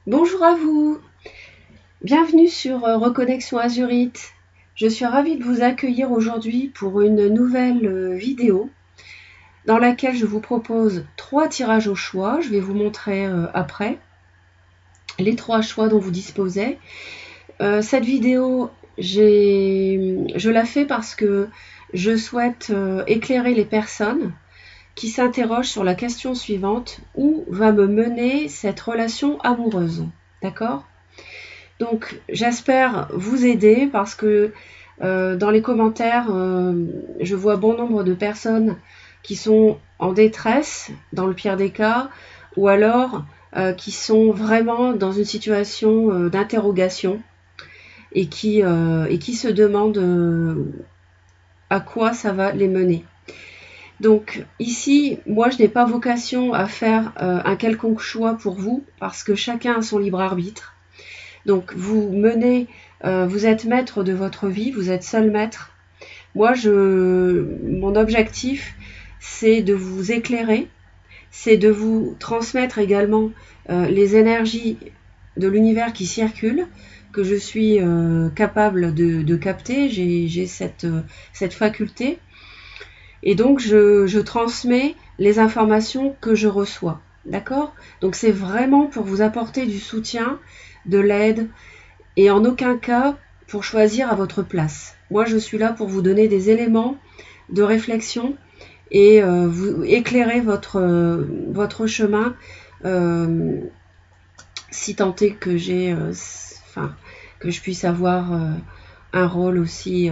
Bonjour à vous, bienvenue sur Reconnexion Azurite. Je suis ravie de vous accueillir aujourd'hui pour une nouvelle vidéo dans laquelle je vous propose 3 tirages au choix. Je vais vous montrer après les 3 choix dont vous disposez. Cette vidéo, je la fais parce que je souhaite éclairer les personnes qui s'interrogent sur la question suivante: où va me mener cette relation amoureuse? D'accord? Donc j'espère vous aider parce que dans les commentaires, je vois bon nombre de personnes qui sont en détresse, dans le pire des cas, ou alors qui sont vraiment dans une situation d'interrogation et qui se demandent à quoi ça va les mener. Donc ici, moi je n'ai pas vocation à faire un quelconque choix pour vous parce que chacun a son libre arbitre. Donc vous menez, vous êtes maître de votre vie, vous êtes seul maître. Moi, mon objectif, c'est de vous éclairer, c'est de vous transmettre également les énergies de l'univers qui circulent, que je suis capable de capter, j'ai cette faculté. Et donc, je transmets les informations que je reçois. D'accord? Donc, c'est vraiment pour vous apporter du soutien, de l'aide, et en aucun cas pour choisir à votre place. Moi, je suis là pour vous donner des éléments de réflexion et vous éclairer votre chemin, si tant est que que je puisse avoir un rôle aussi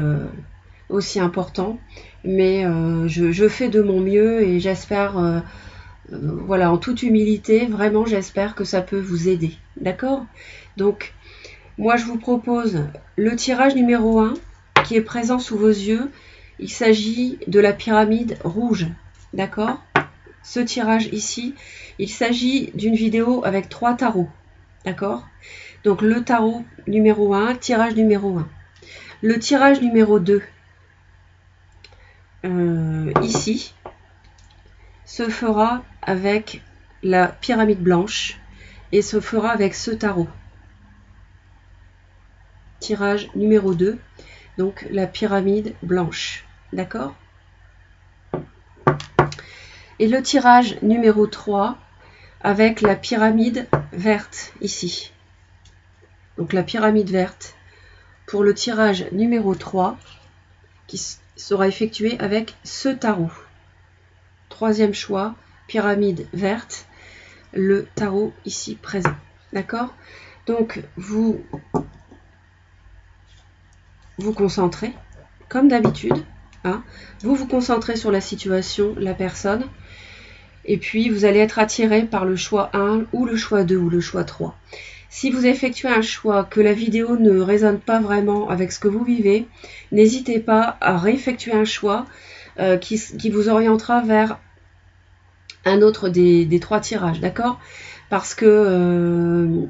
important. Mais je fais de mon mieux et j'espère, voilà, en toute humilité, vraiment j'espère que ça peut vous aider. D'accord? Donc, moi, je vous propose le tirage numéro 1 qui est présent sous vos yeux. Il s'agit de la pyramide rouge. D'accord? Ce tirage ici, il s'agit d'une vidéo avec 3 tarots. D'accord? Donc, le tarot numéro 1, tirage numéro 1. Le tirage numéro 2, ici, se fera avec la pyramide blanche et se fera avec ce tarot. Tirage numéro 2, donc la pyramide blanche. D'accord? Et le tirage numéro 3 avec la pyramide verte ici. Donc la pyramide verte pour le tirage numéro 3 qui sera effectué avec ce tarot. Troisième choix, pyramide verte, le tarot ici présent. D'accord? Donc vous vous concentrez comme d'habitude. Hein, vous vous concentrez sur la situation, la personne, et puis vous allez être attiré par le choix 1 ou le choix 2 ou le choix 3. Si vous effectuez un choix que la vidéo ne résonne pas vraiment avec ce que vous vivez, n'hésitez pas à réeffectuer un choix qui vous orientera vers un autre des 3 tirages, d'accord? Parce que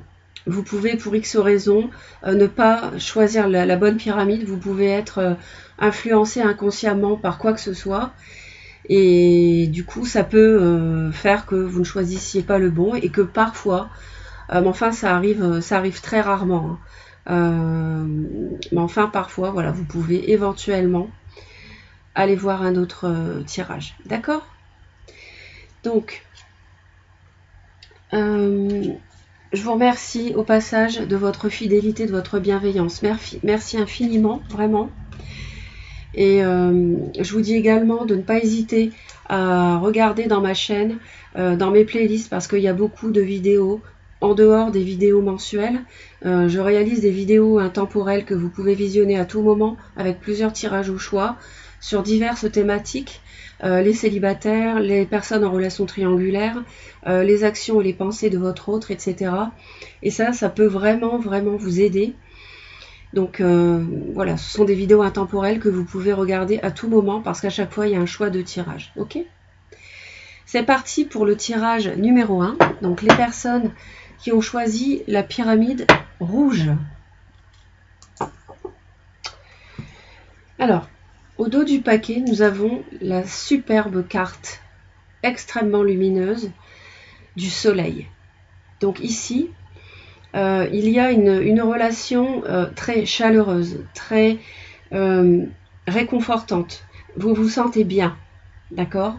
vous pouvez, pour X raisons, ne pas choisir la bonne pyramide. Vous pouvez être influencé inconsciemment par quoi que ce soit. Et du coup, ça peut faire que vous ne choisissiez pas le bon et que parfois, mais enfin, ça arrive très rarement. Hein. Mais enfin, parfois, voilà, vous pouvez éventuellement aller voir un autre tirage. D'accord? Donc, je vous remercie au passage de votre fidélité, de votre bienveillance. Merci infiniment, vraiment. Et je vous dis également de ne pas hésiter à regarder dans ma chaîne, dans mes playlists, parce qu'il y a beaucoup de vidéos en dehors des vidéos mensuelles. Je réalise des vidéos intemporelles que vous pouvez visionner à tout moment avec plusieurs tirages au choix sur diverses thématiques. Les célibataires, les personnes en relation triangulaire, les actions et les pensées de votre autre, etc. Et ça peut vraiment, vraiment vous aider. Donc voilà, ce sont des vidéos intemporelles que vous pouvez regarder à tout moment parce qu'à chaque fois, il y a un choix de tirage. Ok? C'est parti pour le tirage numéro 1. Donc les personnes qui ont choisi la pyramide rouge. Alors, au dos du paquet, nous avons la superbe carte extrêmement lumineuse du soleil. Donc ici, il y a une relation très chaleureuse, très réconfortante. Vous vous sentez bien, d'accord?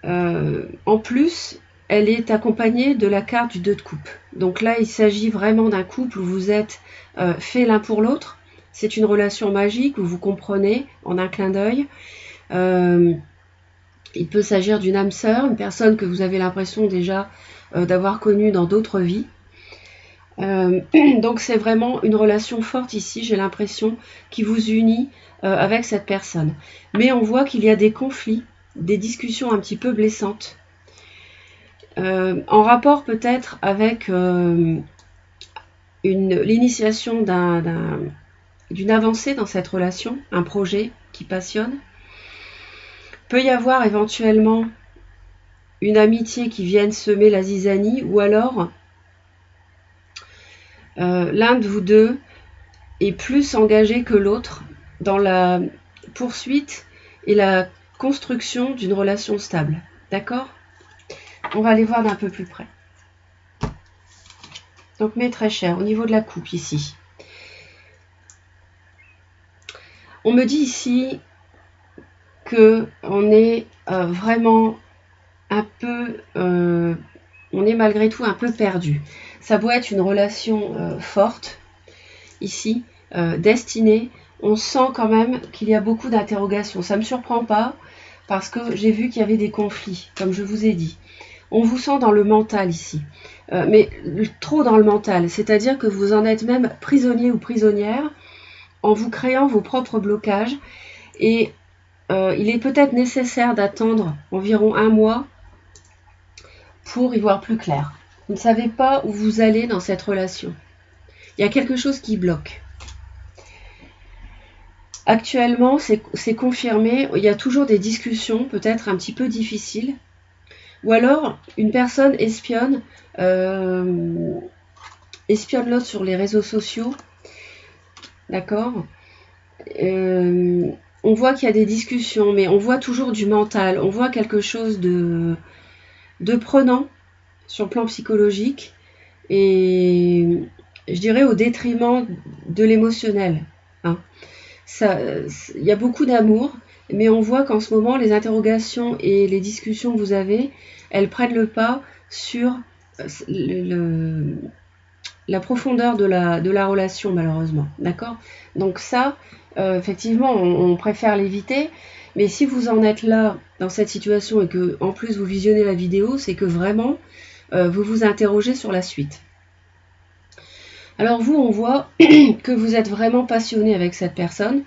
En plus, elle est accompagnée de la carte du 2 de coupe. Donc là, il s'agit vraiment d'un couple où vous êtes fait l'un pour l'autre. C'est une relation magique où vous comprenez en un clin d'œil. Il peut s'agir d'une âme sœur, une personne que vous avez l'impression déjà d'avoir connue dans d'autres vies. Donc c'est vraiment une relation forte ici, j'ai l'impression, qui vous unit avec cette personne. Mais on voit qu'il y a des conflits, des discussions un petit peu blessantes, en rapport peut-être avec l'initiation d'une avancée dans cette relation, un projet qui passionne. Peut y avoir éventuellement une amitié qui vienne semer la zizanie, ou alors l'un de vous deux est plus engagé que l'autre dans la poursuite et la construction d'une relation stable. D'accord? On va aller voir d'un peu plus près. Donc mes très chers, au niveau de la coupe ici, on me dit ici que on est vraiment un peu, on est malgré tout un peu perdu. Ça doit être une relation forte ici, destinée. On sent quand même qu'il y a beaucoup d'interrogations. Ça ne me surprend pas parce que j'ai vu qu'il y avait des conflits, comme je vous ai dit. On vous sent dans le mental ici, mais trop dans le mental, c'est-à-dire que vous en êtes même prisonnier ou prisonnière en vous créant vos propres blocages, et il est peut-être nécessaire d'attendre environ 1 mois pour y voir plus clair. Vous ne savez pas où vous allez dans cette relation. Il y a quelque chose qui bloque. Actuellement, c'est confirmé, il y a toujours des discussions, peut-être un petit peu difficiles. Ou alors, une personne espionne l'autre sur les réseaux sociaux. D'accord? On voit qu'il y a des discussions, mais on voit toujours du mental. On voit quelque chose de prenant sur le plan psychologique. Et je dirais au détriment de l'émotionnel. Hein. Il y a beaucoup d'amour, mais on voit qu'en ce moment, les interrogations et les discussions que vous avez, elles prennent le pas sur la profondeur de la relation, malheureusement. D'accord? Donc ça, effectivement, on préfère l'éviter, mais si vous en êtes là, dans cette situation, et que en plus vous visionnez la vidéo, c'est que vraiment, vous vous interrogez sur la suite. Alors vous, on voit que vous êtes vraiment passionné avec cette personne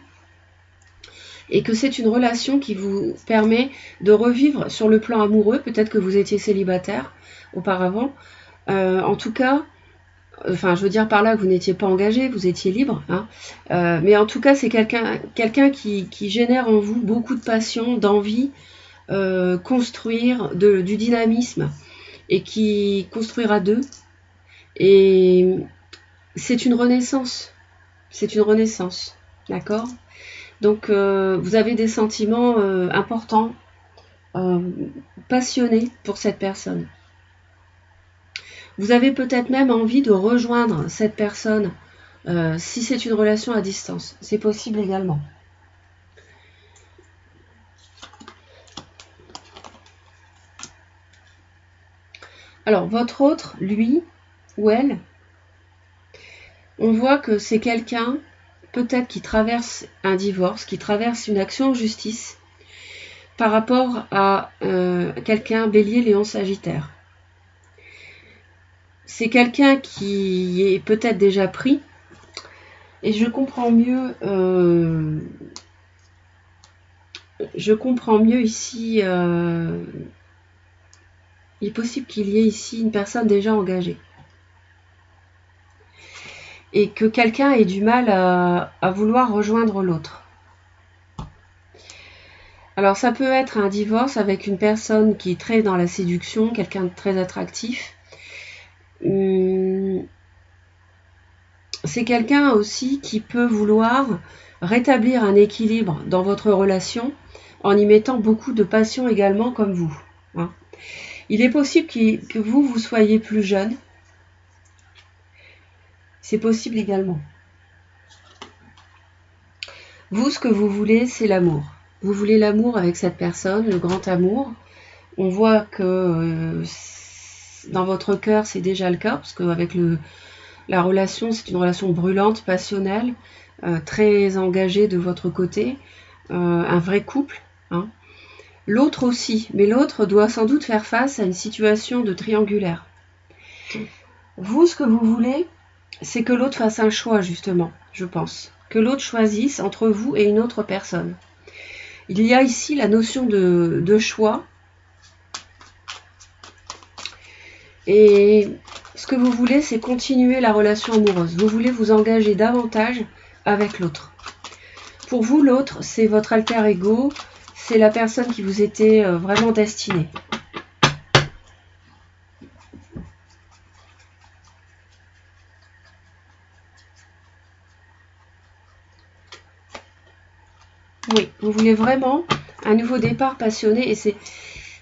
et que c'est une relation qui vous permet de revivre sur le plan amoureux. Peut-être que vous étiez célibataire auparavant. En tout cas, enfin, je veux dire par là que vous n'étiez pas engagé, vous étiez libre. Hein. Mais en tout cas, c'est quelqu'un qui génère en vous beaucoup de passion, d'envie, construire du dynamisme, et qui construira deux. Et c'est une renaissance. C'est une renaissance. D'accord? Donc, vous avez des sentiments importants, passionnés pour cette personne. Vous avez peut-être même envie de rejoindre cette personne si c'est une relation à distance. C'est possible également. Alors, votre autre, lui ou elle, on voit que c'est quelqu'un peut-être qui traverse un divorce, qui traverse une action en justice par rapport à quelqu'un Bélier, Lion, Sagittaire. C'est quelqu'un qui est peut-être déjà pris, et je comprends mieux ici, il est possible qu'il y ait ici une personne déjà engagée. Et que quelqu'un ait du mal à vouloir rejoindre l'autre. Alors ça peut être un divorce avec une personne qui est très dans la séduction, quelqu'un de très attractif. C'est quelqu'un aussi qui peut vouloir rétablir un équilibre dans votre relation en y mettant beaucoup de passion également comme vous. Hein. Il est possible que vous soyez plus jeune C'est possible également. Vous, ce que vous voulez, c'est l'amour. Vous voulez l'amour avec cette personne, le grand amour. On voit que dans votre cœur, c'est déjà le cas, parce qu'avec la relation, c'est une relation brûlante, passionnelle, très engagée de votre côté, un vrai couple. Hein. L'autre aussi, mais l'autre doit sans doute faire face à une situation de triangulaire. Vous, ce que vous voulez, c'est que l'autre fasse un choix, justement, je pense. Que l'autre choisisse entre vous et une autre personne. Il y a ici la notion de choix. Et ce que vous voulez, c'est continuer la relation amoureuse. Vous voulez vous engager davantage avec l'autre. Pour vous, l'autre, c'est votre alter ego, c'est la personne qui vous était vraiment destinée. Oui, vous voulez vraiment un nouveau départ passionné et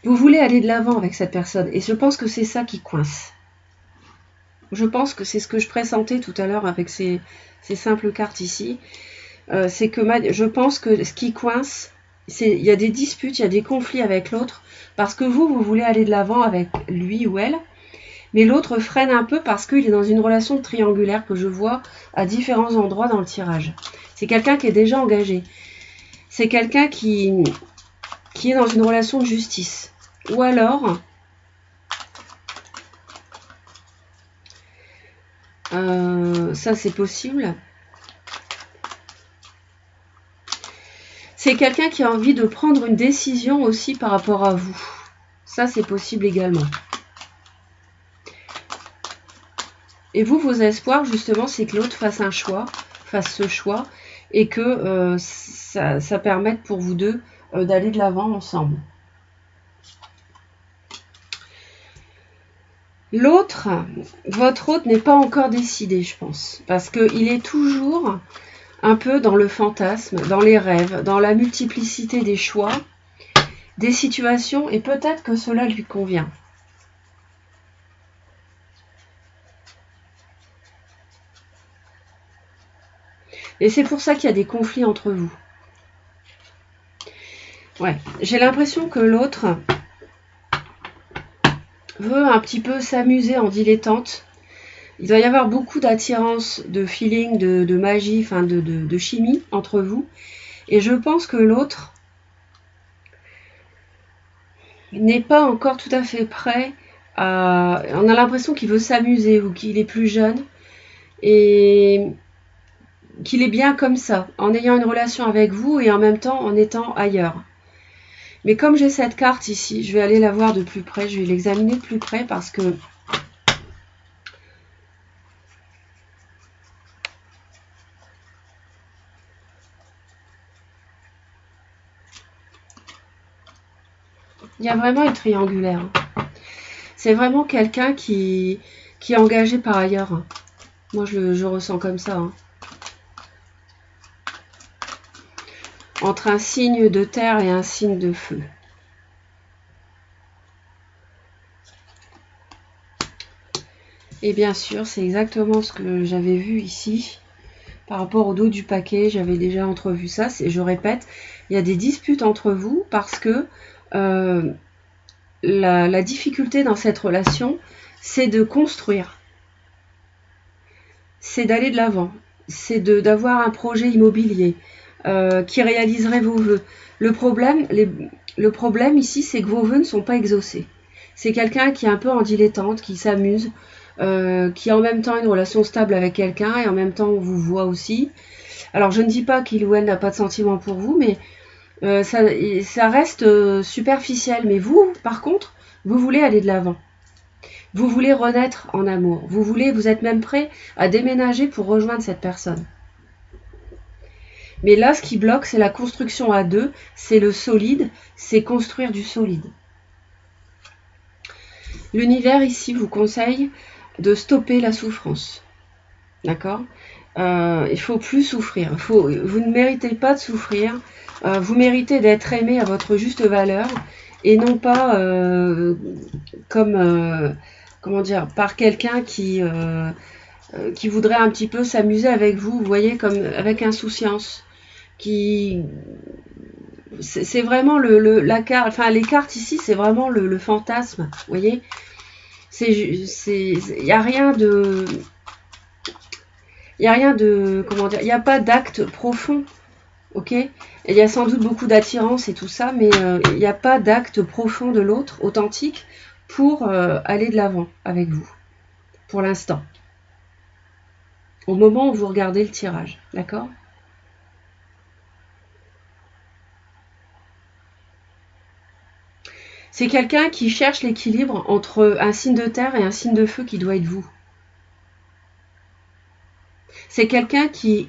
vous voulez aller de l'avant avec cette personne. Et je pense que c'est ça qui coince. Je pense que c'est ce que je pressentais tout à l'heure avec ces simples cartes ici. C'est que je pense que ce qui coince, il y a des disputes, il y a des conflits avec l'autre, parce que vous voulez aller de l'avant avec lui ou elle, mais l'autre freine un peu parce qu'il est dans une relation triangulaire que je vois à différents endroits dans le tirage. C'est quelqu'un qui est déjà engagé. C'est quelqu'un qui est dans une relation de justice. Ou alors, ça c'est possible. C'est quelqu'un qui a envie de prendre une décision aussi par rapport à vous. Ça c'est possible également. Et vous, vos espoirs, justement, c'est que l'autre fasse un choix, fasse ce choix, et que ça permette pour vous deux d'aller de l'avant ensemble. L'autre, votre autre n'est pas encore décidé, je pense, parce qu'il est toujours un peu dans le fantasme, dans les rêves, dans la multiplicité des choix, des situations, et peut-être que cela lui convient. Et c'est pour ça qu'il y a des conflits entre vous. Ouais, j'ai l'impression que l'autre veut un petit peu s'amuser en dilettante. Il doit y avoir beaucoup d'attirance, de feeling, de magie, enfin de chimie entre vous. Et je pense que l'autre n'est pas encore tout à fait prêt à... On a l'impression qu'il veut s'amuser ou qu'il est plus jeune et qu'il est bien comme ça, en ayant une relation avec vous et en même temps en étant ailleurs. Mais comme j'ai cette carte ici, je vais aller la voir de plus près, je vais l'examiner de plus près parce que il y a vraiment une triangulaire. C'est vraiment quelqu'un qui est engagé par ailleurs. Moi, je ressens comme ça. Hein. Entre un signe de terre et un signe de feu. Et bien sûr, c'est exactement ce que j'avais vu ici. Par rapport au dos du paquet, j'avais déjà entrevu ça. Je répète, il y a des disputes entre vous parce que la difficulté dans cette relation, c'est de construire. C'est d'aller de l'avant. C'est d'avoir un projet immobilier qui réaliserait vos vœux. Le problème ici, c'est que vos vœux ne sont pas exaucés. C'est quelqu'un qui est un peu en dilettante, qui s'amuse, qui a en même temps une relation stable avec quelqu'un et en même temps on vous voit aussi. Alors je ne dis pas qu'il ou elle n'a pas de sentiment pour vous, mais ça reste superficiel. Mais vous, par contre, vous voulez aller de l'avant. Vous voulez renaître en amour. Vous êtes même prêt à déménager pour rejoindre cette personne. Mais là, ce qui bloque, c'est la construction à deux, c'est le solide, c'est construire du solide. L'univers ici vous conseille de stopper la souffrance. D'accord ? Il ne faut plus souffrir. Vous ne méritez pas de souffrir. Vous méritez d'être aimé à votre juste valeur et non pas comme, comment dire, par quelqu'un qui qui voudrait un petit peu s'amuser avec vous, vous voyez, comme avec insouciance. C'est vraiment la carte, enfin les cartes ici, c'est vraiment le fantasme, vous voyez. Il n'y a rien de, comment dire, il n'y a pas d'acte profond, ok. Il y a sans doute beaucoup d'attirance et tout ça, mais il n'y a pas d'acte profond de l'autre, authentique, pour aller de l'avant avec vous, pour l'instant. Au moment où vous regardez le tirage, d'accord? C'est quelqu'un qui cherche l'équilibre entre un signe de terre et un signe de feu qui doit être vous. C'est quelqu'un qui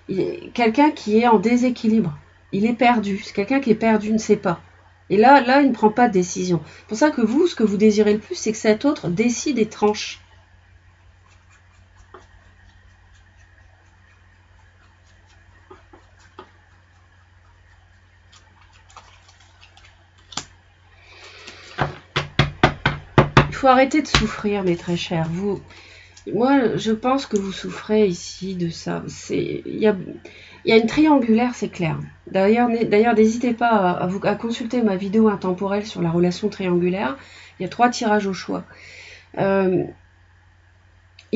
est en déséquilibre. Il est perdu. C'est quelqu'un qui est perdu, ne sait pas. Et là, il ne prend pas de décision. C'est pour ça que vous, ce que vous désirez le plus, c'est que cet autre décide et tranche. Il faut arrêter de souffrir, mes très chers. Moi, je pense que vous souffrez ici de ça. Il y a une triangulaire, c'est clair. D'ailleurs, n'hésitez pas à consulter ma vidéo intemporelle sur la relation triangulaire. Il y a 3 tirages au choix. Il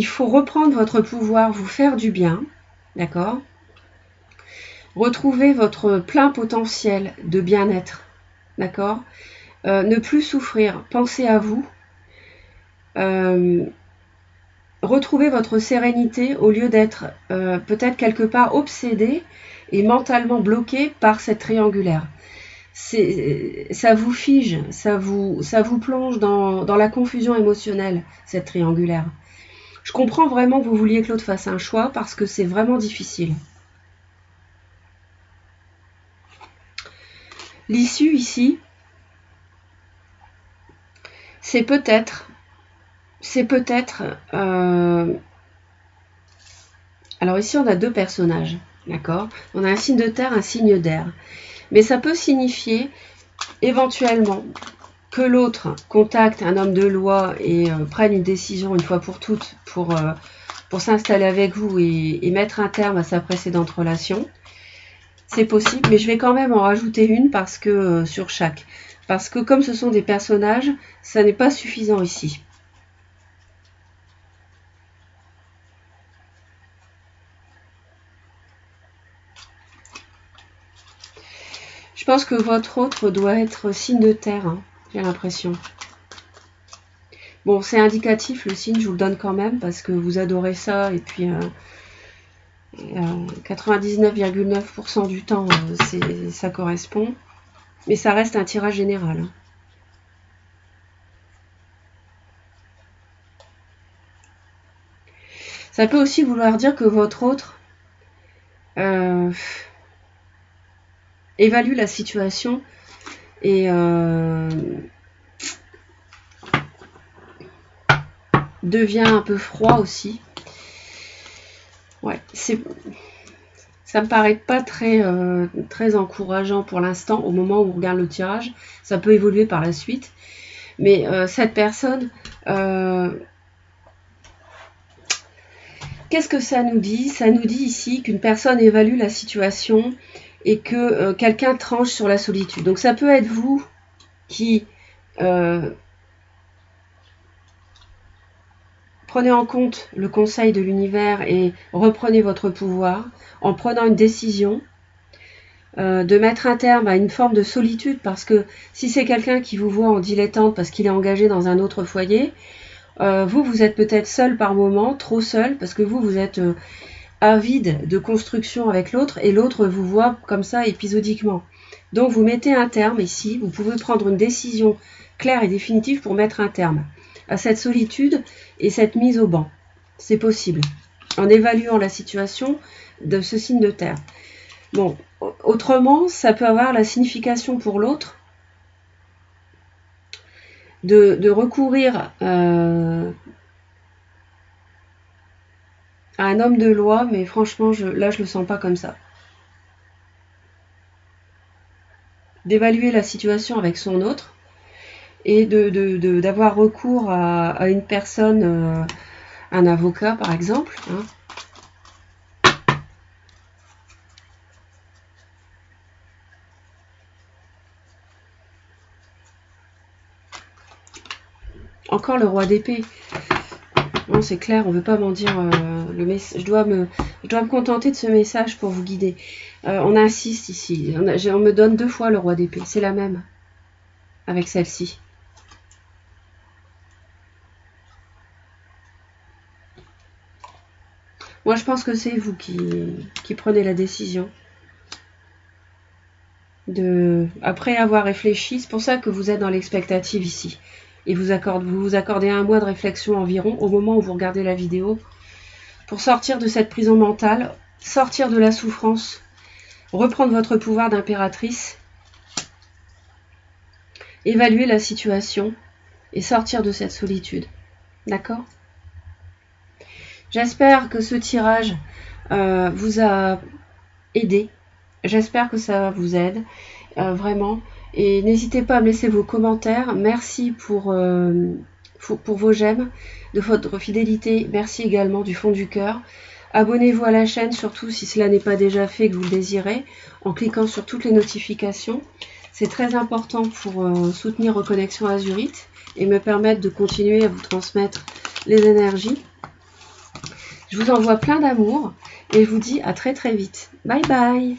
faut reprendre votre pouvoir, vous faire du bien, d'accord? Retrouver votre plein potentiel de bien-être, d'accord? Ne plus souffrir, pensez à vous. Retrouver votre sérénité au lieu d'être peut-être quelque part obsédé et mentalement bloqué par cette triangulaire. Ça vous fige, ça vous plonge dans la confusion émotionnelle, cette triangulaire. Je comprends vraiment que vous vouliez que l'autre fasse un choix parce que c'est vraiment difficile. L'issue ici, c'est peut-être... Alors ici, on a 2 personnages, d'accord? On a un signe de terre, un signe d'air. Mais ça peut signifier éventuellement que l'autre contacte un homme de loi et prenne une décision une fois pour toutes pour s'installer avec vous et mettre un terme à sa précédente relation. C'est possible, mais je vais quand même en rajouter une parce que sur chaque. Parce que comme ce sont des personnages, ça n'est pas suffisant ici. Je pense que votre autre doit être signe de terre, hein, j'ai l'impression. Bon, c'est indicatif le signe, je vous le donne quand même parce que vous adorez ça et puis 99,9% du temps ça correspond. Mais ça reste un tirage général. Hein. Ça peut aussi vouloir dire que votre autre évalue la situation et devient un peu froid aussi. Ouais, ça me paraît pas très encourageant pour l'instant au moment où on regarde le tirage. Ça peut évoluer par la suite. Mais cette personne, qu'est-ce que ça nous dit? Ça nous dit ici qu'une personne évalue la situation et que quelqu'un tranche sur la solitude. Donc ça peut être vous qui prenez en compte le conseil de l'univers et reprenez votre pouvoir en prenant une décision de mettre un terme à une forme de solitude, parce que si c'est quelqu'un qui vous voit en dilettante parce qu'il est engagé dans un autre foyer, vous êtes peut-être seul par moment, trop seul, parce que vous êtes avide de construction avec l'autre et l'autre vous voit comme ça épisodiquement. Donc vous mettez un terme ici, vous pouvez prendre une décision claire et définitive pour mettre un terme à cette solitude et cette mise au banc. C'est possible, en évaluant la situation de ce signe de terre. Bon, autrement, ça peut avoir la signification pour l'autre de recourir à un homme de loi, mais franchement, là, je le sens pas comme ça. D'évaluer la situation avec son autre et d'avoir recours à une personne un avocat par exemple. Hein. Encore le roi d'épée. Non, c'est clair, on ne veut pas m'en dire je dois me contenter de ce message pour vous guider. On insiste ici. On me donne 2 fois le roi d'épée. C'est la même avec celle-ci. Moi, je pense que c'est vous qui prenez la décision. Après avoir réfléchi, c'est pour ça que vous êtes dans l'expectative ici. Et vous vous accordez 1 mois de réflexion environ au moment où vous regardez la vidéo pour sortir de cette prison mentale, sortir de la souffrance, reprendre votre pouvoir d'impératrice, évaluer la situation et sortir de cette solitude. D'accord ? J'espère que ce tirage vous a aidé. J'espère que ça vous aide, vraiment. Et n'hésitez pas à me laisser vos commentaires. Merci pour vos j'aime, de votre fidélité. Merci également du fond du cœur. Abonnez-vous à la chaîne, surtout si cela n'est pas déjà fait et que vous le désirez, en cliquant sur toutes les notifications. C'est très important pour soutenir Reconnexion Azurite et me permettre de continuer à vous transmettre les énergies. Je vous envoie plein d'amour et je vous dis à très très vite. Bye bye.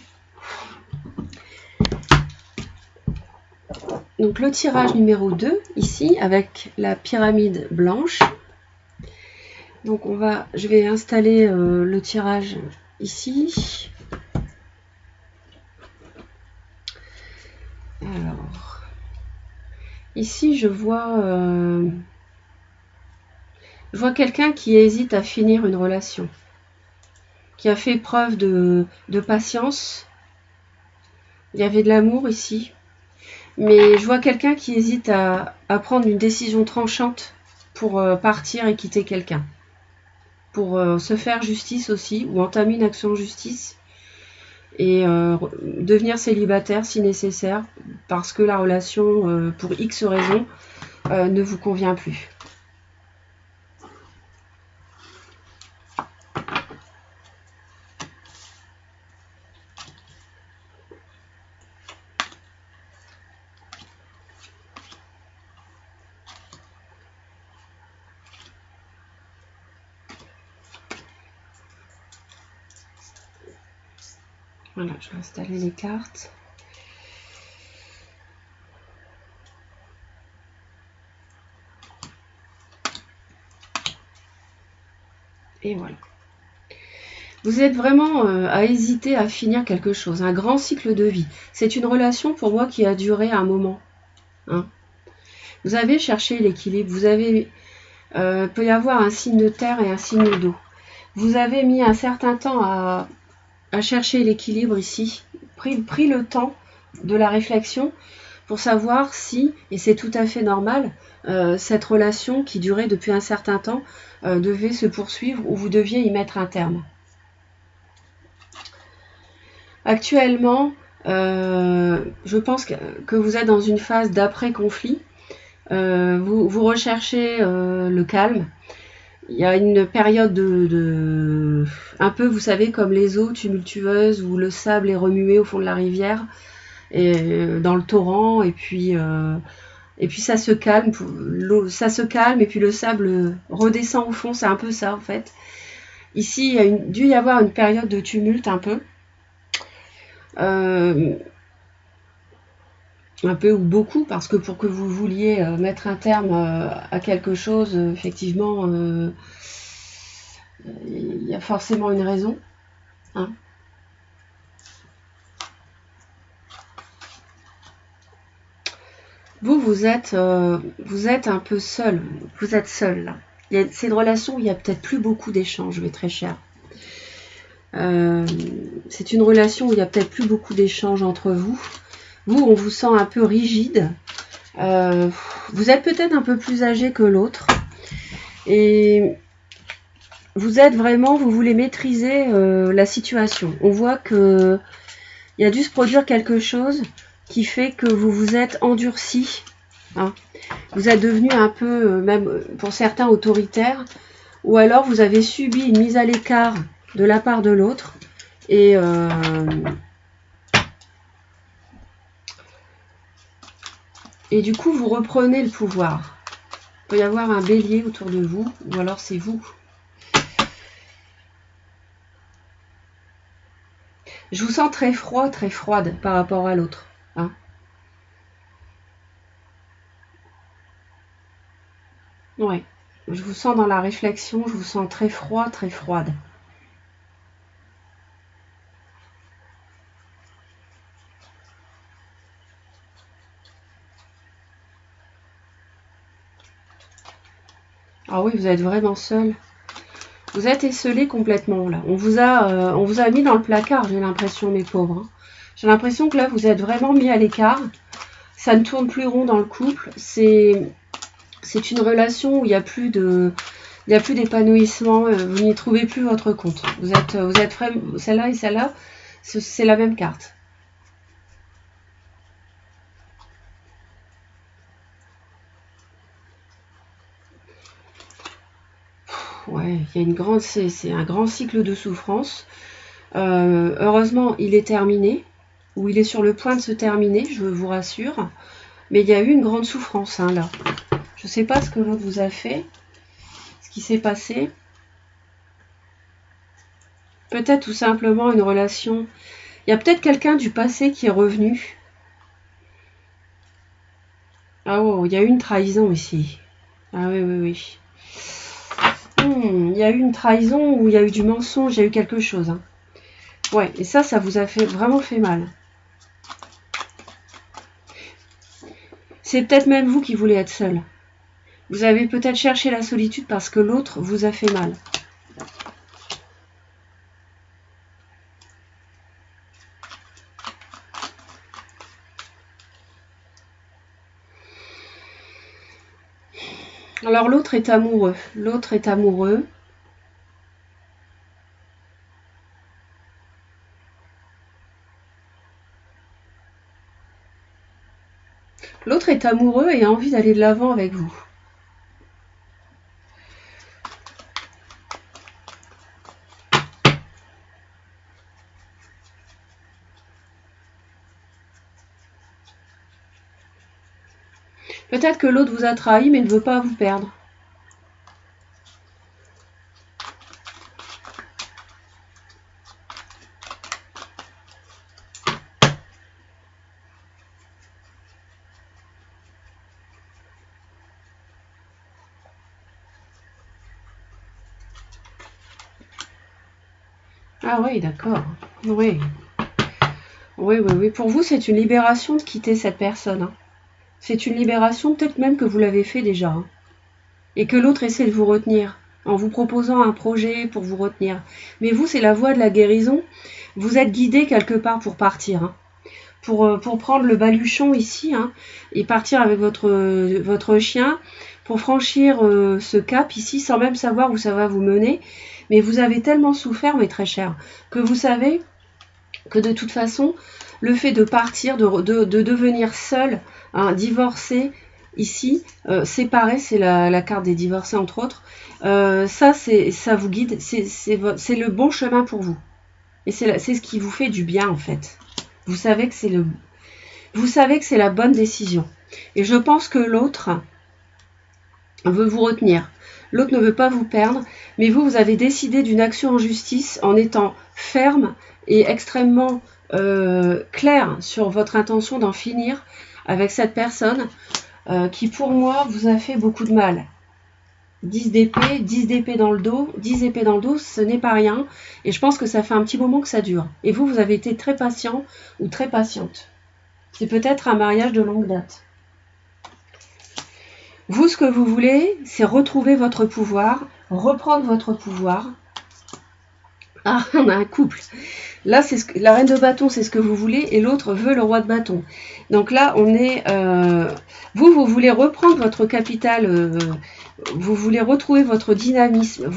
Donc le tirage numéro 2 ici avec la pyramide blanche. Donc je vais installer le tirage ici. Alors ici je vois quelqu'un qui hésite à finir une relation, qui a fait preuve de patience. Il y avait de l'amour ici. Mais je vois quelqu'un qui hésite à prendre une décision tranchante pour partir et quitter quelqu'un. Pour se faire justice aussi, ou entamer une action de justice. Et devenir célibataire si nécessaire, parce que la relation, pour X raisons, ne vous convient plus. Voilà, je vais installer les cartes. Et voilà. Vous êtes vraiment à hésiter à finir quelque chose, un grand cycle de vie. C'est une relation pour moi qui a duré un moment. Hein. Vous avez cherché l'équilibre, vous avez peut y avoir un signe de terre et un signe d'eau. Vous avez mis un certain temps à chercher l'équilibre ici, pris le temps de la réflexion pour savoir si, et c'est tout à fait normal, cette relation qui durait depuis un certain temps devait se poursuivre ou vous deviez y mettre un terme. Actuellement, je pense que vous êtes dans une phase d'après-conflit. Vous recherchez le calme. Il y a une période un peu, vous savez, comme les eaux tumultueuses où le sable est remué au fond de la rivière, et dans le torrent, et puis ça se calme, ça se calme, et puis le sable redescend au fond. C'est un peu ça en fait. Ici, il y a dû y avoir une période de tumulte un peu. Un peu ou beaucoup, parce que pour que vous vouliez mettre un terme à quelque chose, effectivement, il y a forcément une raison. Hein. Vous êtes un peu seul. Vous êtes seul là. C'est une relation où il n'y a peut-être plus beaucoup d'échanges, mes très chers. C'est une relation où il n'y a peut-être plus beaucoup d'échanges entre vous. Vous, on vous sent un peu rigide. Vous êtes peut-être un peu plus âgé que l'autre. Et vous êtes vraiment, vous voulez maîtriser la situation. On voit qu'il y a dû se produire quelque chose qui fait que vous vous êtes endurci. Hein. Vous êtes devenu un peu, même pour certains, autoritaire. ou alors vous avez subi une mise à l'écart de la part de l'autre, et du coup vous reprenez le pouvoir. Il peut y avoir un bélier autour de vous, ou alors c'est vous. Je vous sens très froid, très froide par rapport à l'autre. Hein. Ouais. Je vous sens dans la réflexion, je vous sens très froid, très froide. Ah oui, vous êtes vraiment seul. Vous êtes esselé complètement là. On vous a mis dans le placard, j'ai l'impression, mes pauvres. Hein. J'ai l'impression que là, vous êtes vraiment mis à l'écart. Ça ne tourne plus rond dans le couple. C'est une relation où il n'y a plus d'épanouissement. Vous n'y trouvez plus votre compte. Vous êtes vraiment, celle-là et celle-là, c'est la même carte. Ouais, il y a une grande, c'est un grand cycle de souffrance. Heureusement, il est terminé, ou il est sur le point de se terminer, je vous rassure. Mais il y a eu une grande souffrance, hein, là. Je ne sais pas ce que l'autre vous a fait, ce qui s'est passé. Peut-être tout simplement une relation. Il y a peut-être quelqu'un du passé qui est revenu. Ah oh, il y a eu une trahison ici. Ah oui, oui, oui. Il y a eu une trahison ou il y a eu du mensonge, il y a eu quelque chose. Hein. Ouais, et ça vous a vraiment fait mal. C'est peut-être même vous qui voulez être seul. Vous avez peut-être cherché la solitude parce que l'autre vous a fait mal. Alors l'autre est amoureux. L'autre est amoureux. L'autre est amoureux et a envie d'aller de l'avant avec vous. Peut-être que l'autre vous a trahi mais ne veut pas vous perdre. Ah oui, d'accord. Oui. Oui, oui, oui. Pour vous, c'est une libération de quitter cette personne. Hein. C'est une libération, peut-être même que vous l'avez fait déjà. Hein. Et que l'autre essaie de vous retenir, en vous proposant un projet pour vous retenir. Mais vous, c'est la voie de la guérison. Vous êtes guidé quelque part pour partir. Hein. Pour prendre le baluchon ici, hein, et partir avec votre chien, pour franchir ce cap ici, sans même savoir où ça va vous mener. Mais vous avez tellement souffert, mais très cher, que vous savez que de toute façon, le fait de partir, de devenir seul, hein, divorcé, ici, séparé, c'est la carte des divorcés entre autres, ça vous guide, c'est le bon chemin pour vous. Et c'est ce qui vous fait du bien en fait. Vous savez que c'est la bonne décision. Et je pense que l'autre veut vous retenir. L'autre ne veut pas vous perdre, mais vous avez décidé d'une action en justice en étant ferme et extrêmement clair sur votre intention d'en finir avec cette personne qui, pour moi, vous a fait beaucoup de mal. 10 d'épée dans le dos, 10 épées dans le dos, ce n'est pas rien. Et je pense que ça fait un petit moment que ça dure. Et vous avez été très patient ou très patiente. C'est peut-être un mariage de longue date. Vous, ce que vous voulez, c'est retrouver votre pouvoir, reprendre votre pouvoir. Ah, on a un couple. Là, la reine de bâton, c'est ce que vous voulez, et l'autre veut le roi de bâton. Donc là, on est... vous voulez reprendre votre capital, vous voulez retrouver votre dynamisme,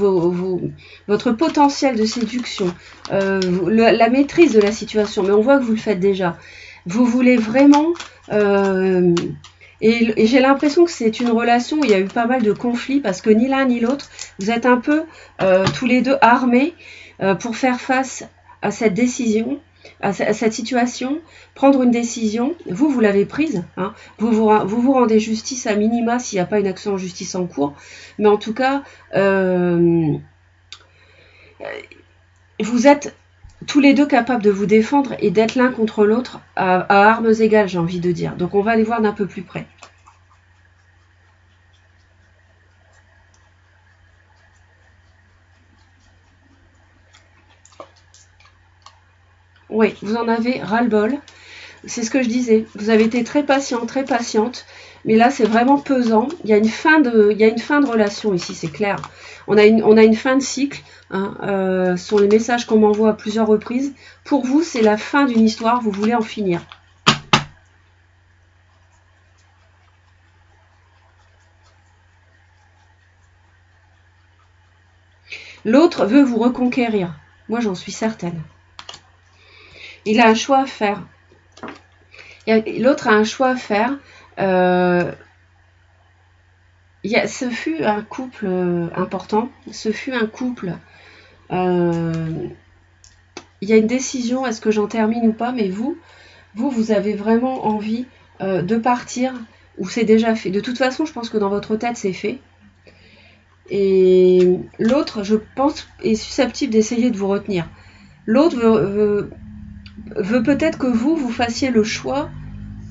votre potentiel de séduction, la maîtrise de la situation, mais on voit que vous le faites déjà. Vous voulez vraiment Et j'ai l'impression que c'est une relation où il y a eu pas mal de conflits parce que ni l'un ni l'autre, vous êtes un peu tous les deux armés pour faire face à cette décision, à cette situation, prendre une décision. Vous l'avez prise. Hein. Vous rendez justice à minima s'il n'y a pas une action en justice en cours. Mais en tout cas, vous êtes tous les deux capables de vous défendre et d'être l'un contre l'autre à armes égales, j'ai envie de dire. Donc on va aller voir d'un peu plus près. Oui, vous en avez ras-le-bol. C'est ce que je disais. Vous avez été très patiente, mais là c'est vraiment pesant. Il y a une fin de relation ici, c'est clair. On a une fin de cycle. Hein, ce sont les messages qu'on m'envoie à plusieurs reprises. Pour vous, c'est la fin d'une histoire. Vous voulez en finir. L'autre veut vous reconquérir. Moi, j'en suis certaine. Il a un choix à faire. L'autre a un choix à faire. Ce fut un couple important. Ce fut un couple. Il y a une décision. Est-ce que j'en termine ou pas? Mais vous avez vraiment envie de partir ou c'est déjà fait. De toute façon, je pense que dans votre tête, c'est fait. Et l'autre, je pense, est susceptible d'essayer de vous retenir. L'autre veut peut-être que vous fassiez le choix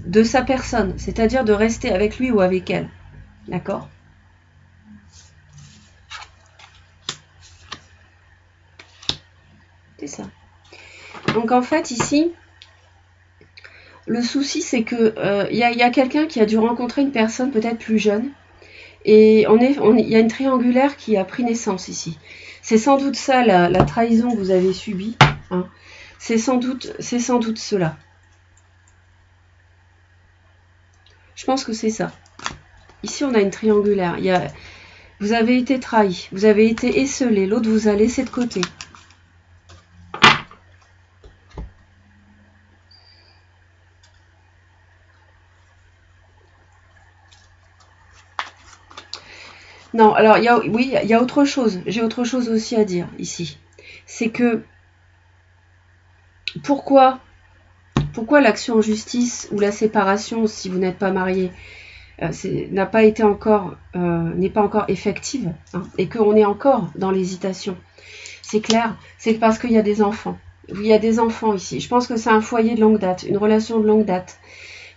de sa personne, c'est-à-dire de rester avec lui ou avec elle. D'accord? C'est ça. Donc en fait, ici, le souci, c'est que y a quelqu'un qui a dû rencontrer une personne peut-être plus jeune. Et il y a une triangulaire qui a pris naissance ici. C'est sans doute ça, la trahison que vous avez subie. Hein. C'est sans doute cela. Je pense que c'est ça. Ici, on a une triangulaire. Vous avez été trahi, vous avez été esseulé, l'autre vous a laissé de côté. Non, alors il y a autre chose. J'ai autre chose aussi à dire ici. C'est que pourquoi l'action en justice ou la séparation si vous n'êtes pas marié n'est pas encore effective, hein, et qu'on est encore dans l'hésitation. C'est clair, c'est parce qu'il y a des enfants. Il y a des enfants ici. Je pense que c'est un foyer de longue date, une relation de longue date.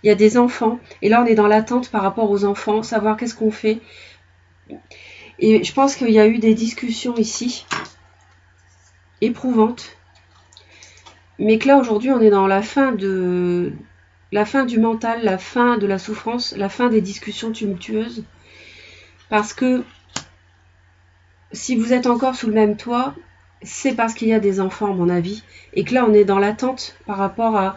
Il y a des enfants, et là on est dans l'attente par rapport aux enfants, savoir qu'est-ce qu'on fait. Et je pense qu'il y a eu des discussions ici, éprouvantes, mais que là aujourd'hui on est dans la fin du mental, la fin de la souffrance, la fin des discussions tumultueuses, parce que si vous êtes encore sous le même toit, c'est parce qu'il y a des enfants à mon avis, et que là on est dans l'attente par rapport à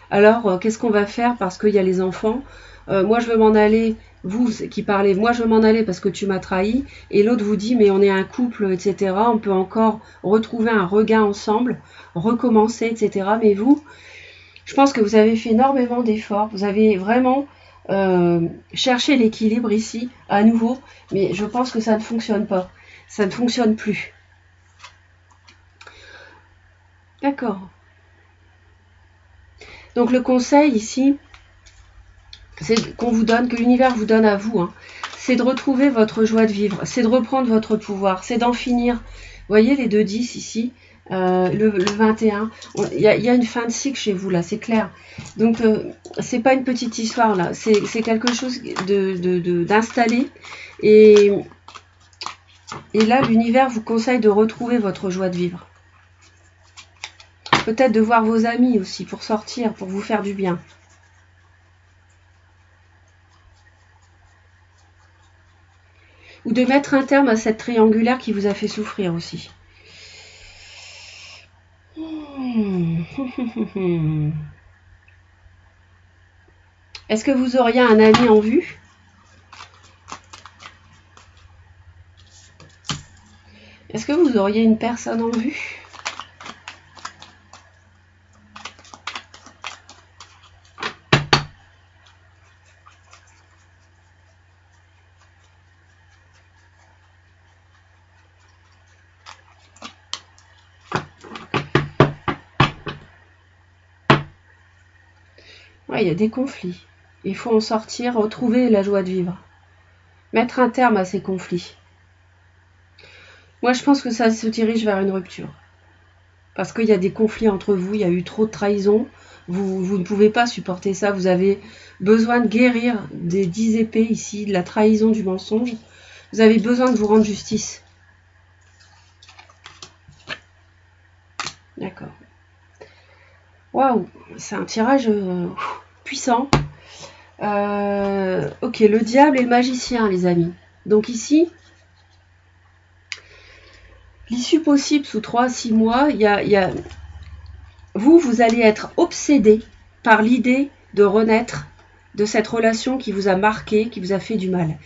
alors qu'est-ce qu'on va faire parce qu'il y a les enfants, moi je veux m'en aller, vous qui parlez, moi je veux m'en aller parce que tu m'as trahi, et l'autre vous dit mais on est un couple, etc. On peut encore retrouver un regain ensemble, recommencer, etc. Mais vous, je pense que vous avez fait énormément d'efforts, vous avez vraiment cherché l'équilibre ici, à nouveau, mais je pense que ça ne fonctionne pas, ça ne fonctionne plus. D'accord. Donc le conseil ici, qu'on vous donne, que l'univers vous donne à vous, hein, c'est de retrouver votre joie de vivre, c'est de reprendre votre pouvoir, c'est d'en finir. Vous voyez les 2-10 ici, le 21, il y a une fin de cycle chez vous là, c'est clair. Donc c'est pas une petite histoire là, c'est quelque chose d'installé, et là l'univers vous conseille de retrouver votre joie de vivre. Peut-être de voir vos amis aussi pour sortir, pour vous faire du bien. Ou de mettre un terme à cette triangulaire qui vous a fait souffrir aussi. Est-ce que vous auriez un ami en vue? Est-ce que vous auriez une personne en vue? Ouais, il y a des conflits. Il faut en sortir, retrouver la joie de vivre. Mettre un terme à ces conflits. Moi, je pense que ça se dirige vers une rupture. Parce qu'il y a des conflits entre vous, il y a eu trop de trahison. Vous ne pouvez pas supporter ça. Vous avez besoin de guérir des 10 épées ici, de la trahison, du mensonge. Vous avez besoin de vous rendre justice. D'accord. Waouh, c'est un tirage puissant. Ok, le diable et le magicien, les amis. Donc ici, l'issue possible sous 3 à 6 mois, il y a... Vous allez être obsédé par l'idée de renaître de cette relation qui vous a marqué, qui vous a fait du mal.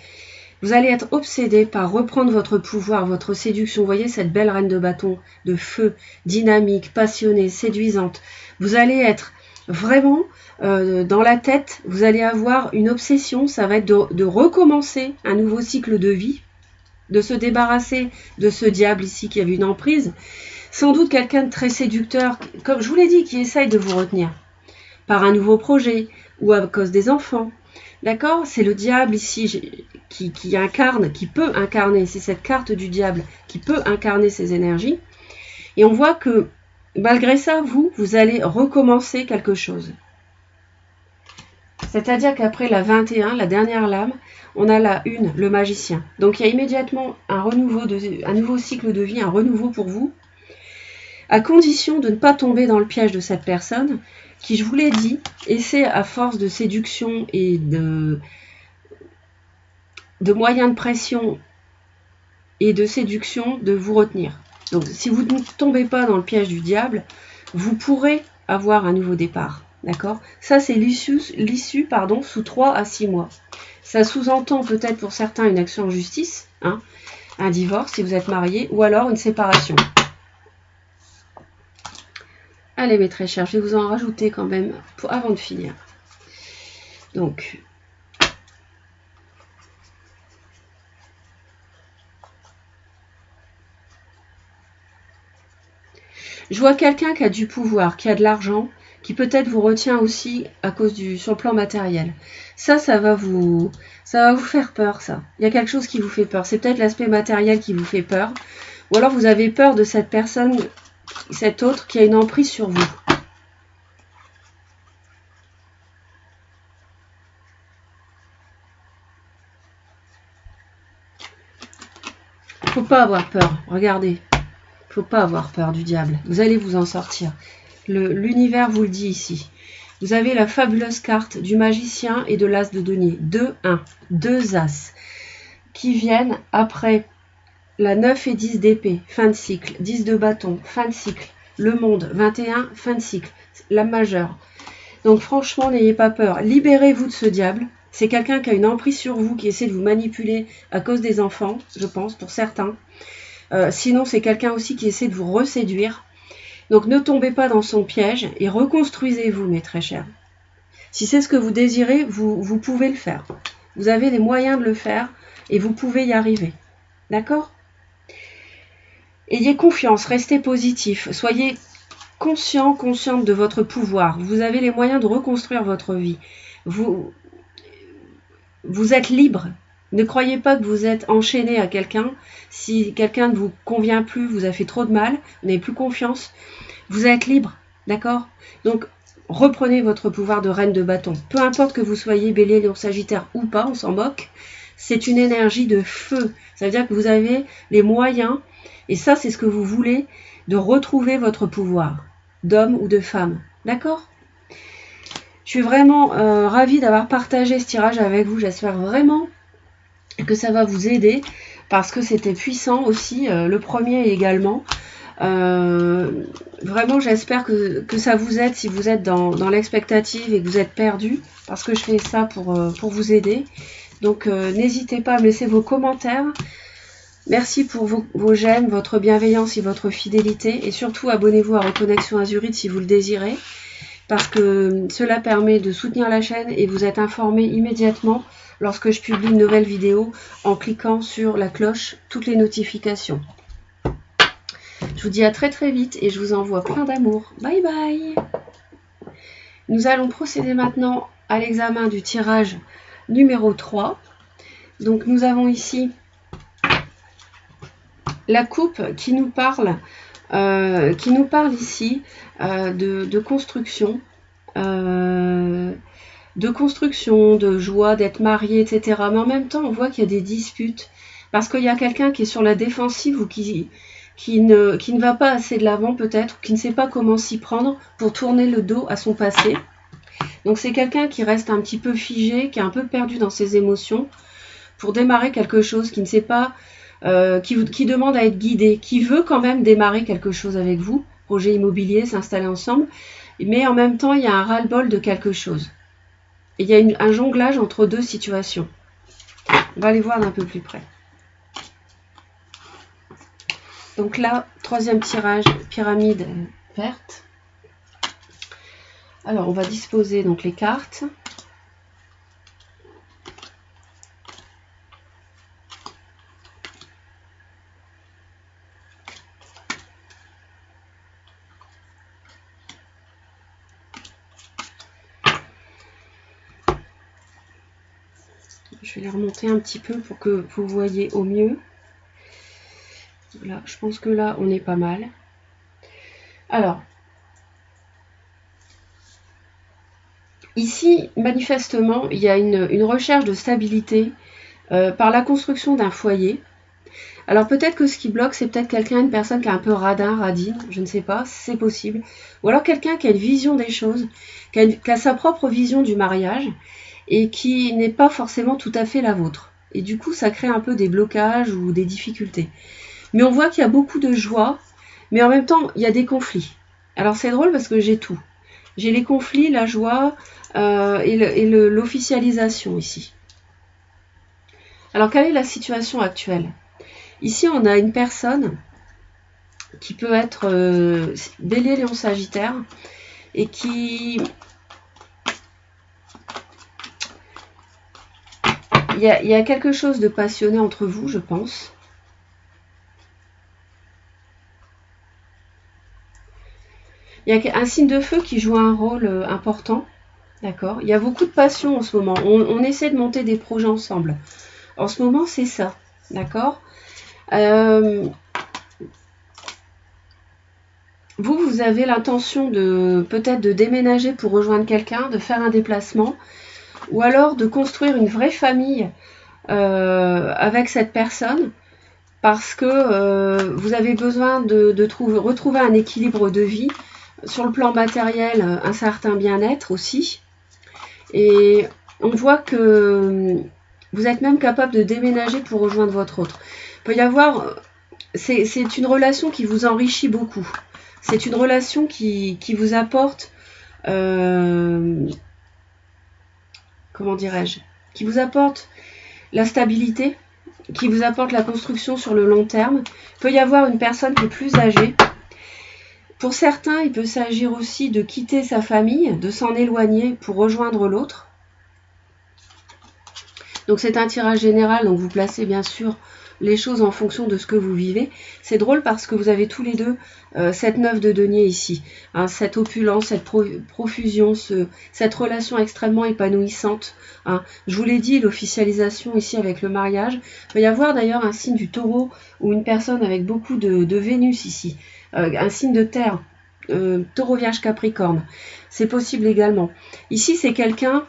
Vous allez être obsédé par reprendre votre pouvoir, votre séduction. Vous voyez cette belle reine de bâton, de feu, dynamique, passionnée, séduisante. Vous allez être vraiment dans la tête, vous allez avoir une obsession, ça va être de recommencer un nouveau cycle de vie, de se débarrasser de ce diable ici qui avait une emprise. Sans doute quelqu'un de très séducteur, comme je vous l'ai dit, qui essaye de vous retenir par un nouveau projet ou à cause des enfants. D'accord? C'est le diable ici qui incarne, qui peut incarner, c'est cette carte du diable qui peut incarner ces énergies. Et on voit que malgré ça, vous allez recommencer quelque chose. C'est-à-dire qu'après la 21, la dernière lame, on a la 1, le magicien. Donc il y a immédiatement un nouveau cycle de vie, un renouveau pour vous, à condition de ne pas tomber dans le piège de cette personne qui, je vous l'ai dit, essaie à force de séduction et de moyens de pression et de séduction de vous retenir. Donc si vous ne tombez pas dans le piège du diable, vous pourrez avoir un nouveau départ. D'accord? Ça, c'est l'issue sous 3 à 6 mois. Ça sous-entend peut-être pour certains une action en justice, hein, un divorce si vous êtes marié, ou alors une séparation. Allez mes très chers, je vais vous en rajouter quand même avant de finir. Donc, je vois quelqu'un qui a du pouvoir, qui a de l'argent, qui peut-être vous retient aussi à cause sur le plan matériel. Ça va vous faire peur, ça. Il y a quelque chose qui vous fait peur. C'est peut-être l'aspect matériel qui vous fait peur. Ou alors vous avez peur de cette personne, cet autre qui a une emprise sur vous. Faut pas avoir peur, regardez. Faut pas avoir peur du diable. Vous allez vous en sortir. L'univers vous le dit ici. Vous avez la fabuleuse carte du magicien et de l'as de denier. 2-1. 2 as. Qui viennent après la 9 et 10 d'épée. Fin de cycle. 10 de bâton. Fin de cycle. Le monde. 21. Fin de cycle. La majeure. Donc franchement, n'ayez pas peur. Libérez-vous de ce diable. C'est quelqu'un qui a une emprise sur vous, qui essaie de vous manipuler à cause des enfants, je pense, pour certains. Sinon, c'est quelqu'un aussi qui essaie de vous reséduire. Donc, ne tombez pas dans son piège et reconstruisez-vous, mes très chers. Si c'est ce que vous désirez, vous pouvez le faire. Vous avez les moyens de le faire et vous pouvez y arriver. D'accord? Ayez confiance, restez positif. Soyez consciente de votre pouvoir. Vous avez les moyens de reconstruire votre vie. Vous êtes libre. Ne croyez pas que vous êtes enchaîné à quelqu'un. Si quelqu'un ne vous convient plus, vous a fait trop de mal, vous n'avez plus confiance, vous êtes libre, d'accord? Donc, reprenez votre pouvoir de reine de bâton. Peu importe que vous soyez bélier, lion, sagittaire ou pas, on s'en moque. C'est une énergie de feu. Ça veut dire que vous avez les moyens, et ça, c'est ce que vous voulez, de retrouver votre pouvoir, d'homme ou de femme. D'accord? Je suis vraiment ravie d'avoir partagé ce tirage avec vous. J'espère vraiment que ça va vous aider parce que c'était puissant aussi, le premier également. Vraiment, j'espère que ça vous aide si vous êtes dans l'expectative et que vous êtes perdu parce que je fais ça pour vous aider. Donc, n'hésitez pas à me laisser vos commentaires. Merci pour vos j'aime, votre bienveillance et votre fidélité. Et surtout, abonnez-vous à Reconnexion Azurite si vous le désirez, parce que cela permet de soutenir la chaîne et vous êtes informé immédiatement lorsque je publie une nouvelle vidéo en cliquant sur la cloche, toutes les notifications. Je vous dis à très très vite et je vous envoie plein d'amour. Bye bye! Nous allons procéder maintenant à l'examen du tirage numéro 3. Donc nous avons ici la coupe qui nous parle ici de construction, de joie, d'être marié, etc. Mais en même temps, on voit qu'il y a des disputes parce qu'il y a quelqu'un qui est sur la défensive ou qui ne va pas assez de l'avant peut-être, ou qui ne sait pas comment s'y prendre pour tourner le dos à son passé. Donc c'est quelqu'un qui reste un petit peu figé, qui est un peu perdu dans ses émotions pour démarrer quelque chose, qui ne sait pas, qui demande à être guidé, qui veut quand même démarrer quelque chose avec vous, projet immobilier, s'installer ensemble, mais en même temps il y a un ras-le-bol de quelque chose. Et il y a un jonglage entre deux situations. On va les voir d'un peu plus près. Donc là, troisième tirage, pyramide verte. Alors, on va disposer donc les cartes. Je vais les remonter un petit peu pour que vous voyez au mieux. Voilà, je pense que là, on est pas mal. Alors, ici, manifestement, il y a une recherche de stabilité par la construction d'un foyer. Alors peut-être que ce qui bloque, c'est peut-être une personne qui est un peu radine, je ne sais pas, c'est possible. Ou alors quelqu'un qui a une vision des choses, qui a sa propre vision du mariage et qui n'est pas forcément tout à fait la vôtre. Et du coup, ça crée un peu des blocages ou des difficultés. Mais on voit qu'il y a beaucoup de joie, mais en même temps, il y a des conflits. Alors c'est drôle parce que j'ai tout. J'ai les conflits, la joie et l'officialisation ici. Alors quelle est la situation actuelle ? Ici, on a une personne qui peut être Bélier, Lion, Sagittaire et qui... Il y a quelque chose de passionné entre vous, je pense. Il y a un signe de feu qui joue un rôle important. D'accord ? Il y a beaucoup de passion en ce moment. On essaie de monter des projets ensemble. En ce moment, c'est ça. D'accord ? Vous avez l'intention peut-être de déménager pour rejoindre quelqu'un, de faire un déplacement, ou alors de construire une vraie famille avec cette personne, parce que vous avez besoin de retrouver un équilibre de vie, sur le plan matériel, un certain bien-être aussi. Et on voit que vous êtes même capable de déménager pour rejoindre votre autre. Il peut y avoir... C'est une relation qui vous enrichit beaucoup. C'est une relation qui vous apporte... comment dirais-je ? Qui vous apporte la stabilité, qui vous apporte la construction sur le long terme. Il peut y avoir une personne qui est plus âgée. Pour certains, il peut s'agir aussi de quitter sa famille, de s'en éloigner pour rejoindre l'autre. Donc c'est un tirage général, donc vous placez bien sûr les choses en fonction de ce que vous vivez. C'est drôle parce que vous avez tous les deux cette 9 de denier ici, hein, cette opulence, cette profusion, cette relation extrêmement épanouissante. Hein. Je vous l'ai dit, l'officialisation ici avec le mariage. Il peut y avoir d'ailleurs un signe du taureau ou une personne avec beaucoup de Vénus ici, un signe de terre, taureau, vierge, capricorne. C'est possible également. Ici, c'est quelqu'un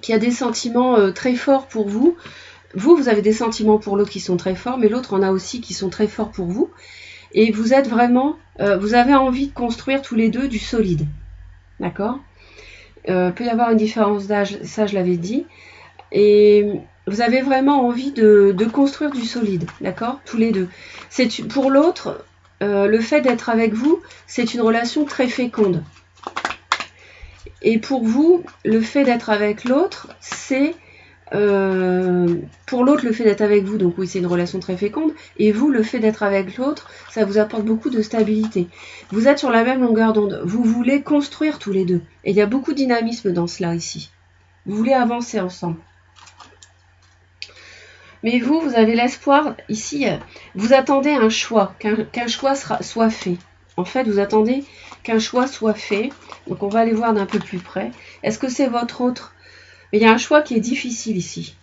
qui a des sentiments très forts pour vous. Vous avez des sentiments pour l'autre qui sont très forts, mais l'autre en a aussi qui sont très forts pour vous. Et vous êtes vraiment, vous avez envie de construire tous les deux du solide. D'accord ? Peut y avoir une différence d'âge, ça je l'avais dit. Et vous avez vraiment envie de construire du solide. D'accord ? Tous les deux. Pour l'autre, le fait d'être avec vous, c'est une relation très féconde. Et pour vous, le fait d'être avec l'autre, c'est... pour l'autre, le fait d'être avec vous, donc oui, c'est une relation très féconde. Et vous, le fait d'être avec l'autre, ça vous apporte beaucoup de stabilité. Vous êtes sur la même longueur d'onde. Vous voulez construire tous les deux. Et il y a beaucoup de dynamisme dans cela ici. Vous voulez avancer ensemble. Mais vous avez l'espoir, ici, vous attendez un choix, qu'un choix soit fait. En fait, vous attendez qu'un choix soit fait. Donc on va aller voir d'un peu plus près. Est-ce que c'est votre autre? Mais il y a un choix qui est difficile ici.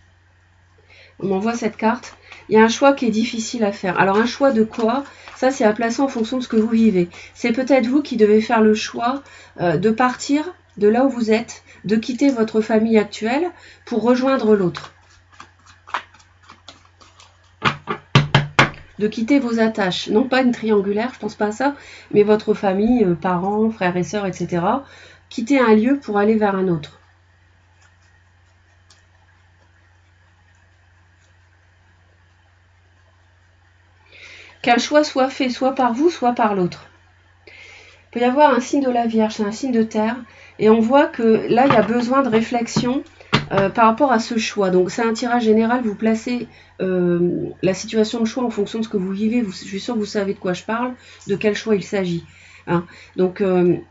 On m'envoie cette carte. Il y a un choix qui est difficile à faire. Alors un choix de quoi? Ça, c'est à placer en fonction de ce que vous vivez. C'est peut-être vous qui devez faire le choix de partir de là où vous êtes, de quitter votre famille actuelle pour rejoindre l'autre. De quitter vos attaches. Non pas une triangulaire, je pense pas à ça, mais votre famille, parents, frères et sœurs, etc. Quitter un lieu pour aller vers un autre. Qu'un choix soit fait soit par vous, soit par l'autre. Il peut y avoir un signe de la Vierge, c'est un signe de terre, et on voit que là, il y a besoin de réflexion par rapport à ce choix. Donc c'est un tirage général, vous placez la situation de choix en fonction de ce que vous vivez. Je suis sûre que vous savez de quoi je parle, de quel choix il s'agit. Hein. Donc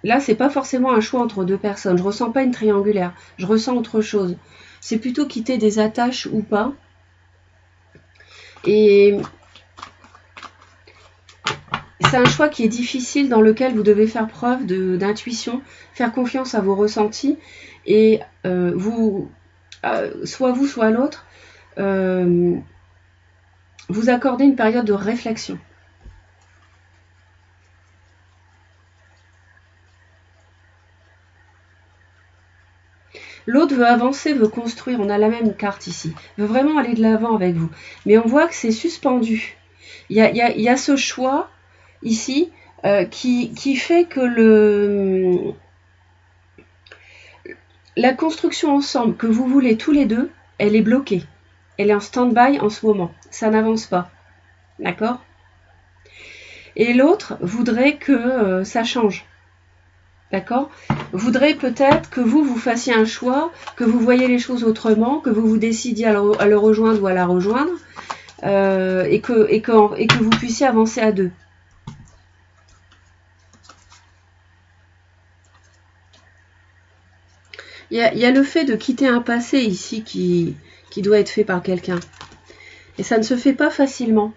là, c'est pas forcément un choix entre deux personnes. Je ressens pas une triangulaire, je ressens autre chose. C'est plutôt quitter des attaches ou pas. Et c'est un choix qui est difficile, dans lequel vous devez faire preuve d'intuition, faire confiance à vos ressentis, et soit vous, soit l'autre, vous accordez une période de réflexion. L'autre veut avancer, veut construire, on a la même carte ici, veut vraiment aller de l'avant avec vous. Mais on voit que c'est suspendu. Il y a ce choix ici qui fait que la construction ensemble que vous voulez tous les deux, elle est bloquée. Elle est en stand-by en ce moment. Ça n'avance pas. D'accord? Et l'autre voudrait que ça change. D'accord? Voudrait peut-être que vous fassiez un choix, que vous voyez les choses autrement, que vous décidiez à le rejoindre ou à la rejoindre, et que vous puissiez avancer à deux. Il y a le fait de quitter un passé ici qui doit être fait par quelqu'un. Et ça ne se fait pas facilement.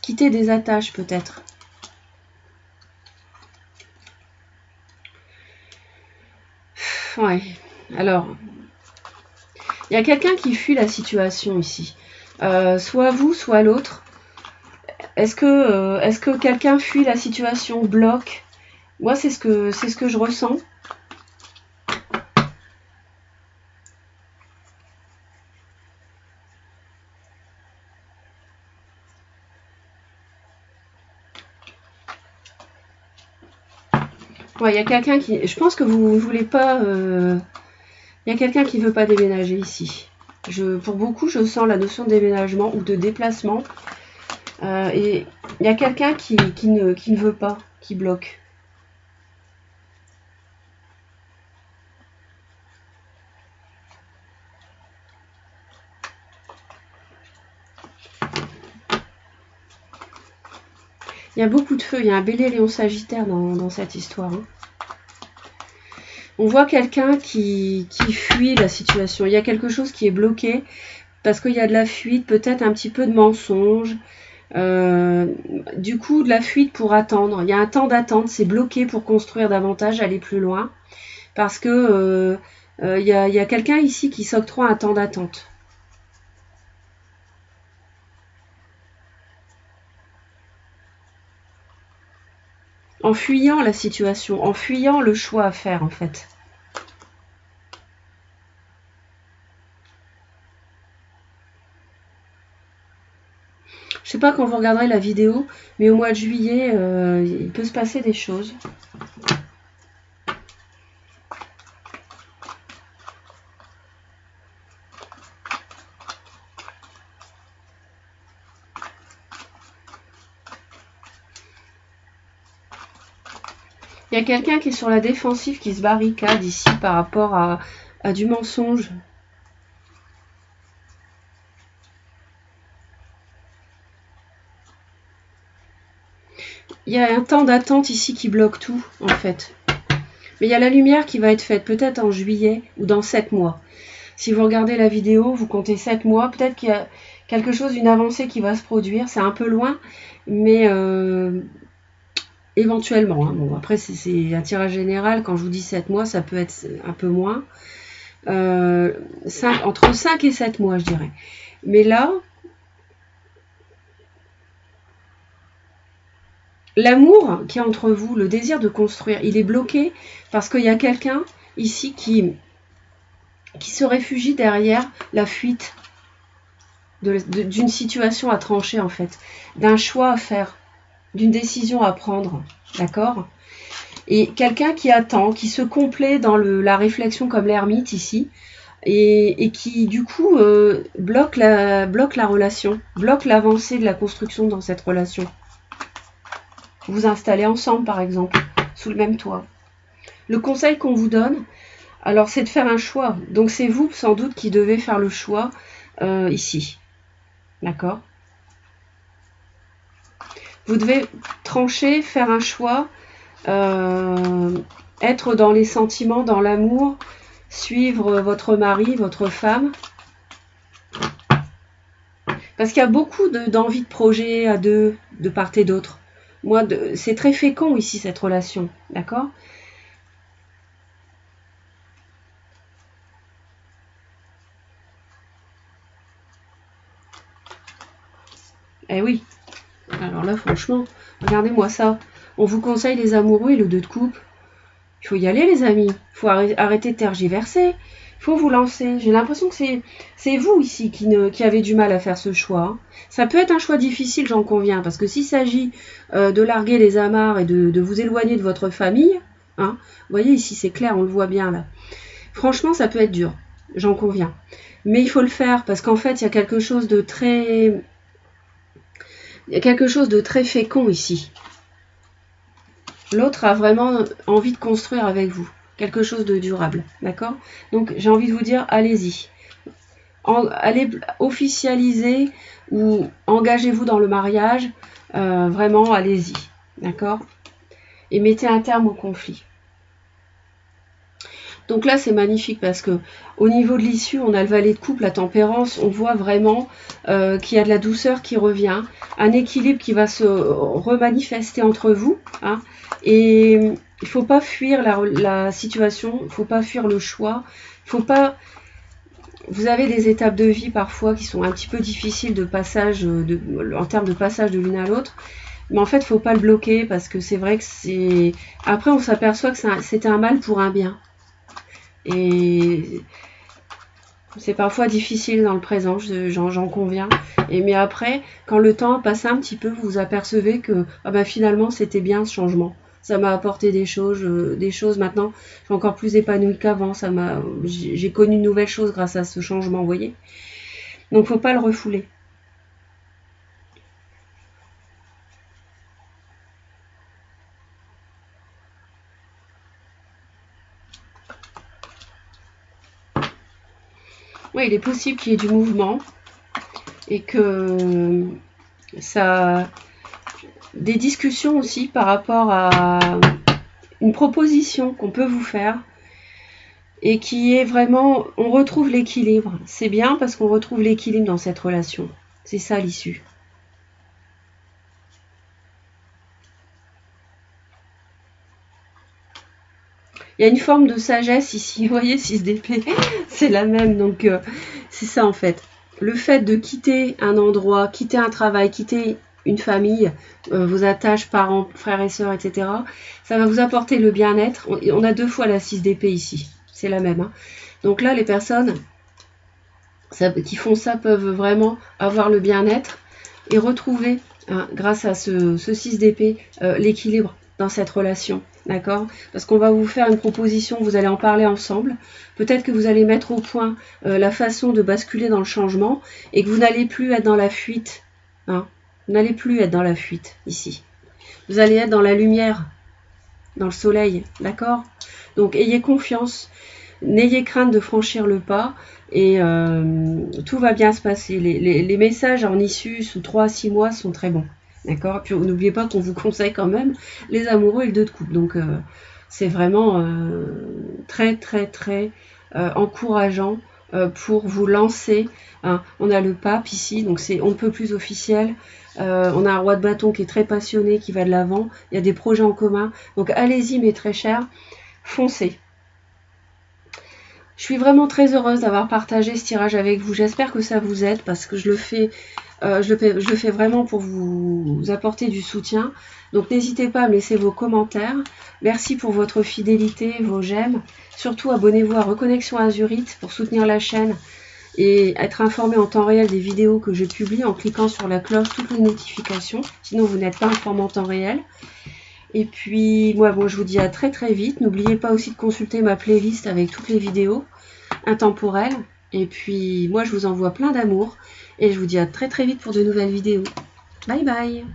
Quitter des attaches peut-être. Ouais. Alors, il y a quelqu'un qui fuit la situation ici. Soit vous, soit l'autre. Est-ce que quelqu'un fuit la situation, bloque? Moi, c'est ce que je ressens. Ouais, il y a quelqu'un qui... Je pense que vous ne voulez pas... Il y a quelqu'un qui ne veut pas déménager ici. Pour beaucoup, je sens la notion de déménagement ou de déplacement. Et il y a quelqu'un qui ne veut pas, qui bloque. Il y a beaucoup de feu, il y a un bélier Lion Sagittaire dans cette histoire. Hein. On voit quelqu'un qui fuit la situation. Il y a quelque chose qui est bloqué parce qu'il y a de la fuite, peut-être un petit peu de mensonge. Du coup, de la fuite pour attendre. Il y a un temps d'attente, c'est bloqué pour construire davantage, aller plus loin. Parce que il y a quelqu'un ici qui s'octroie un temps d'attente. En fuyant la situation, en fuyant le choix à faire en fait. Je sais pas quand vous regarderez la vidéo, mais au mois de juillet, il peut se passer des choses. Il y a quelqu'un qui est sur la défensive, qui se barricade ici par rapport à du mensonge. Il y a un temps d'attente ici qui bloque tout, en fait. Mais il y a la lumière qui va être faite, peut-être en juillet ou dans 7 mois. Si vous regardez la vidéo, vous comptez 7 mois, peut-être qu'il y a quelque chose, une avancée qui va se produire. C'est un peu loin, mais éventuellement. Hein. Bon, après, c'est un tirage général. Quand je vous dis 7 mois, ça peut être un peu moins. Entre 5 et 7 mois, je dirais. Mais là, l'amour qui est entre vous, le désir de construire, il est bloqué parce qu'il y a quelqu'un ici qui se réfugie derrière la fuite d'une situation à trancher, en fait, d'un choix à faire, d'une décision à prendre, d'accord? Et quelqu'un qui attend, qui se complaît dans la réflexion comme l'ermite ici, et qui du coup bloque la relation, bloque l'avancée de la construction dans cette relation. Vous installez ensemble, par exemple, sous le même toit. Le conseil qu'on vous donne, alors c'est de faire un choix. Donc c'est vous sans doute qui devez faire le choix ici. D'accord? Vous devez trancher, faire un choix, être dans les sentiments, dans l'amour, suivre votre mari, votre femme. Parce qu'il y a beaucoup d'envie de projet à deux, de part et d'autre. Moi, c'est très fécond ici, cette relation. D'accord? Eh oui. Alors là, franchement, regardez-moi ça. On vous conseille les amoureux et le 2 de coupe. Il faut y aller, les amis. Il faut arrêter de tergiverser. Il faut vous lancer. J'ai l'impression que c'est vous ici qui avez du mal à faire ce choix. Ça peut être un choix difficile, j'en conviens, parce que s'il s'agit de larguer les amarres et de vous éloigner de votre famille, hein, vous voyez ici, c'est clair, on le voit bien là. Franchement, ça peut être dur, j'en conviens. Mais il faut le faire, parce qu'en fait, il y a quelque chose de très... Il y a quelque chose de très fécond ici. L'autre a vraiment envie de construire avec vous. Quelque chose de durable. D'accord? Donc, j'ai envie de vous dire, allez-y. Allez officialiser ou engagez-vous dans le mariage. Vraiment, allez-y. D'accord? Et mettez un terme au conflit. Donc là, c'est magnifique parce que au niveau de l'issue, on a le valet de coupe, la tempérance. On voit vraiment qu'il y a de la douceur qui revient, un équilibre qui va se remanifester entre vous. Hein, et il ne faut pas fuir la situation, il ne faut pas fuir le choix. Il faut pas... Vous avez des étapes de vie parfois qui sont un petit peu difficiles de passage, en termes de passage de l'une à l'autre. Mais en fait, il ne faut pas le bloquer parce que c'est vrai que c'est... Après, on s'aperçoit que c'était un mal pour un bien. Et c'est parfois difficile dans le présent, j'en conviens. Mais après, quand le temps passe un petit peu, vous apercevez que finalement, c'était bien ce changement. Ça m'a apporté des choses maintenant. Je suis encore plus épanouie qu'avant. J'ai connu de nouvelles choses grâce à ce changement, vous voyez. Donc, faut pas le refouler. Oui, il est possible qu'il y ait du mouvement et que ça... Des discussions aussi par rapport à une proposition qu'on peut vous faire et qui est vraiment... On retrouve l'équilibre. C'est bien parce qu'on retrouve l'équilibre dans cette relation. C'est ça l'issue. Il y a une forme de sagesse ici, vous voyez, 6 d'épée, c'est la même, donc c'est ça en fait. Le fait de quitter un endroit, quitter un travail, quitter une famille, vos attaches, parents, frères et sœurs, etc., ça va vous apporter le bien-être. On a 2 fois la 6 d'épée ici, c'est la même. Hein. Donc là, les personnes qui font ça peuvent vraiment avoir le bien-être et retrouver, hein, grâce à ce 6 d'épée, l'équilibre dans cette relation. D'accord? Parce qu'on va vous faire une proposition, vous allez en parler ensemble. Peut-être que vous allez mettre au point la façon de basculer dans le changement et que vous n'allez plus être dans la fuite. Hein? Vous n'allez plus être dans la fuite ici. Vous allez être dans la lumière, dans le soleil. D'accord? Donc ayez confiance, n'ayez crainte de franchir le pas et tout va bien se passer. Les messages en issue sous 3 à 6 mois sont très bons. D'accord? Puis n'oubliez pas qu'on vous conseille quand même les amoureux et le 2 de coupe. Donc c'est vraiment très très très encourageant pour vous lancer. Hein. On a le pape ici, donc c'est on ne peut plus officiel. On a un roi de bâton qui est très passionné, qui va de l'avant. Il y a des projets en commun. Donc allez-y, mes très chers, foncez. Je suis vraiment très heureuse d'avoir partagé ce tirage avec vous. J'espère que ça vous aide parce que je le fais vraiment pour vous apporter du soutien. Donc n'hésitez pas à me laisser vos commentaires. Merci pour votre fidélité, vos j'aime. Surtout abonnez-vous à Reconnexion Azurite pour soutenir la chaîne et être informé en temps réel des vidéos que je publie en cliquant sur la cloche, toutes les notifications. Sinon vous n'êtes pas informé en temps réel. Et puis, moi, bon, je vous dis à très très vite. N'oubliez pas aussi de consulter ma playlist avec toutes les vidéos intemporelles. Et puis, moi, je vous envoie plein d'amour. Et je vous dis à très très vite pour de nouvelles vidéos. Bye bye!